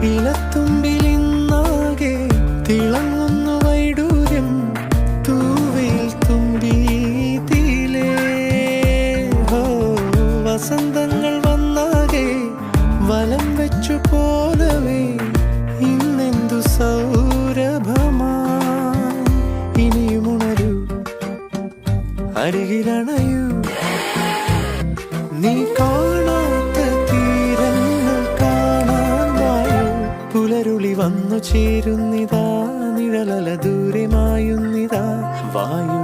ഇലത്തുമ്പിലിന്നാകെ തിളങ്ങുന്നു വൈഡൂര്യം തൂവയിൽ തുമ്പി തീലേ. വസന്തങ്ങൾ വന്നാകെ വലം വെച്ചു പോലവേ ഇന്നെന്തു സൗരഭമാ. ഇനിയുമുണരൂ, അരികിലണയൂ, നീ കാണാത്ത തീരങ്ങൾ കാണാൻ വായു. പുലരുളി വന്നു ചേരുന്നിതാ, നിഴലല ദൂരെ മായുന്നിതാ. വായു